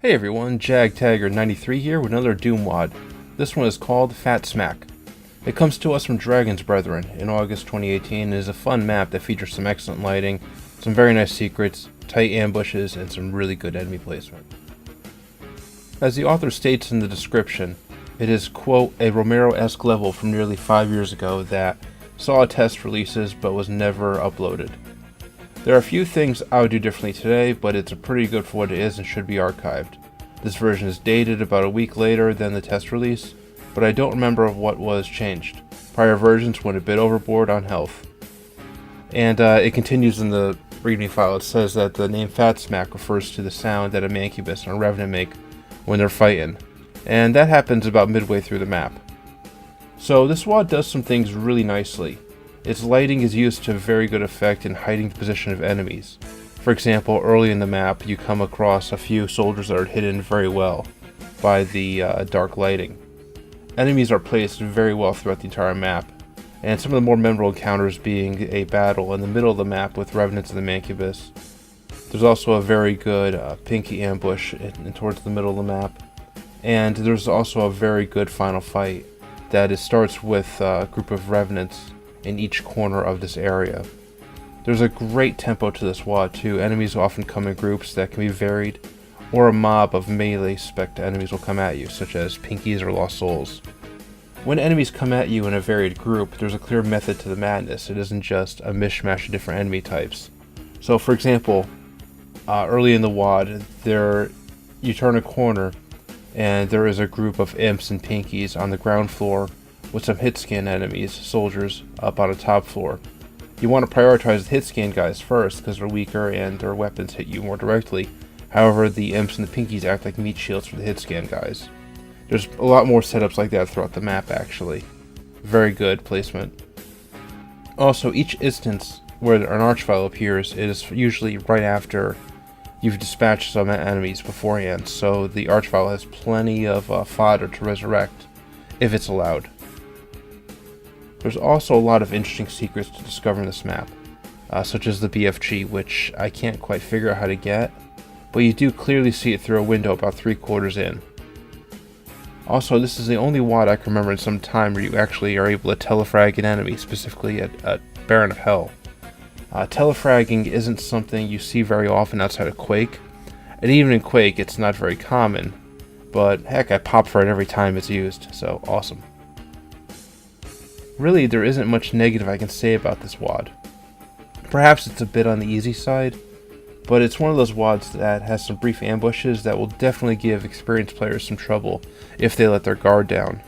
Hey everyone, JagTagger93 here with another Doom WOD. This one is called Fatsmack. It comes to us from Dragonsbrethren in August 2018 and is a fun map that features some excellent lighting, some very nice secrets, tight ambushes, and some really good enemy placement. As the author states in the description, it is, quote, a Romero-esque level from nearly 5 years ago that saw test releases but was never uploaded. There are a few things I would do differently today, but it's pretty good for what it is and should be archived. This version is dated about a week later than the test release, but I don't remember what was changed. Prior versions went a bit overboard on health. And it continues in the readme file. It says that the name Fatsmack refers to the sound that a Mancubus and a Revenant make when they're fighting, and that happens about midway through the map. So this WOD does some things really nicely. Its lighting is used to very good effect in hiding the position of enemies. For example, early in the map you come across a few soldiers that are hidden very well by the dark lighting. Enemies are placed very well throughout the entire map, and some of the more memorable encounters being a battle in the middle of the map with Revenants and the Mancubus. There's also a very good pinky ambush towards the middle of the map, and there's also a very good final fight that starts with a group of Revenants in each corner of this area. There's a great tempo to this WOD too. Enemies often come in groups that can be varied, or a mob of melee spec enemies will come at you, such as pinkies or lost souls. When enemies come at you in a varied group, there's a clear method to the madness. It isn't just a mishmash of different enemy types. So for example, early in the WOD, you turn a corner and there is a group of imps and pinkies on the ground floor with some hit scan enemies, soldiers, up on the top floor. You want to prioritize the hit scan guys first because they're weaker and their weapons hit you more directly. However, the imps and the pinkies act like meat shields for the hit scan guys. There's a lot more setups like that throughout the map actually. Very good placement. Also, each instance where an archvile appears is usually right after you've dispatched some enemies beforehand, so the archvile has plenty of fodder to resurrect if it's allowed. There's also a lot of interesting secrets to discover in this map, such as the BFG, which I can't quite figure out how to get, but you do clearly see it through a window about 3/4 in. Also, this is the only WOD I can remember in some time where you actually are able to telefrag an enemy, specifically at Baron of Hell. Telefragging isn't something you see very often outside of Quake, and even in Quake it's not very common, but heck, I pop for it every time it's used, so awesome. Really, there isn't much negative I can say about this WOD. Perhaps it's a bit on the easy side, but it's one of those WODs that has some brief ambushes that will definitely give experienced players some trouble if they let their guard down.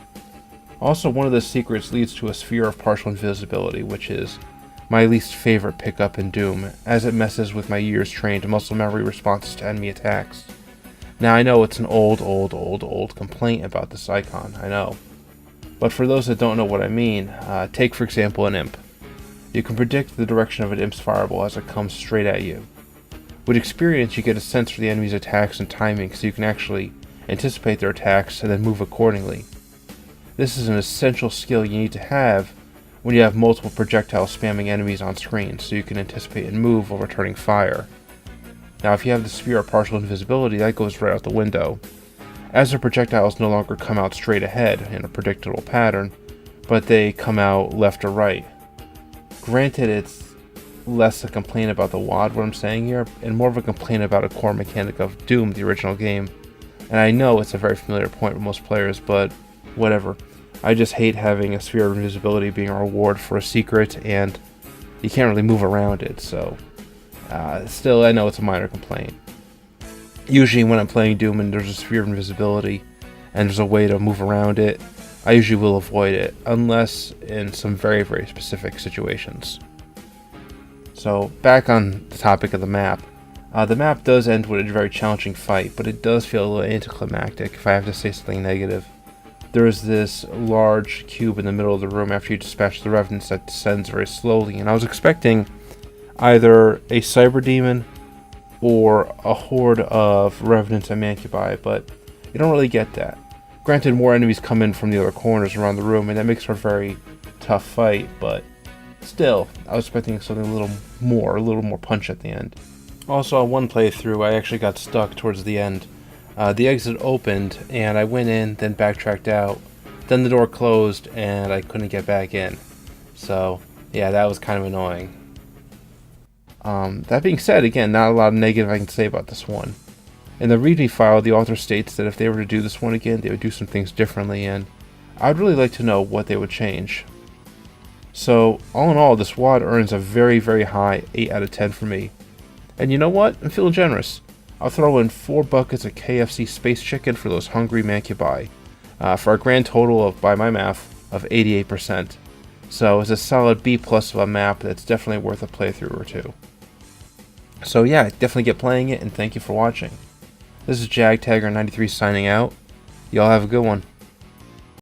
Also, one of the secrets leads to a sphere of partial invisibility, which is my least favorite pickup in Doom, as it messes with my years trained muscle memory responses to enemy attacks. Now I know it's an old complaint about this icon, I know. But for those that don't know what I mean, take for example an imp. You can predict the direction of an imp's fireball as it comes straight at you. With experience you get a sense for the enemy's attacks and timing, so you can actually anticipate their attacks and then move accordingly. This is an essential skill you need to have when you have multiple projectile spamming enemies on screen, so you can anticipate and move while returning fire. Now if you have the sphere of partial invisibility, that goes right out the window, as the projectiles no longer come out straight ahead in a predictable pattern, but they come out left or right. Granted, it's less a complaint about the WOD, what I'm saying here, and more of a complaint about a core mechanic of Doom, the original game. And I know it's a very familiar point with most players, but whatever. I just hate having a sphere of invisibility being a reward for a secret, and you can't really move around it, so still, I know it's a minor complaint. Usually when I'm playing Doom and there's a sphere of invisibility and there's a way to move around it, I usually will avoid it, unless in some very specific situations. So back on the topic of the map. The map does end with a very challenging fight, but it does feel a little anticlimactic if I have to say something negative. There is this large cube in the middle of the room after you dispatch the Revenants that descends very slowly, and I was expecting either a Cyber Demon or a horde of Revenants and Mancubi, but you don't really get that. Granted, more enemies come in from the other corners around the room, and that makes for a very tough fight, but still, I was expecting something a little more punch at the end. Also, on one playthrough, I actually got stuck towards the end The exit opened, and I went in, then backtracked out. Then the door closed, and I couldn't get back in. So, yeah, that was kind of annoying. That being said, again, not a lot of negative I can say about this one. In the README file, the author states that if they were to do this one again, they would do some things differently, and I'd really like to know what they would change. So, all in all, this WOD earns a very, very high 8 out of 10 for me. And you know what? I'm feeling generous. I'll throw in 4 buckets of KFC Space Chicken for those hungry mancubi, for a grand total of, by my math, of 88%. So it's a solid B+ of a map that's definitely worth a playthrough or two. So yeah, definitely get playing it, and thank you for watching. This is JagTagger93 signing out. Y'all have a good one.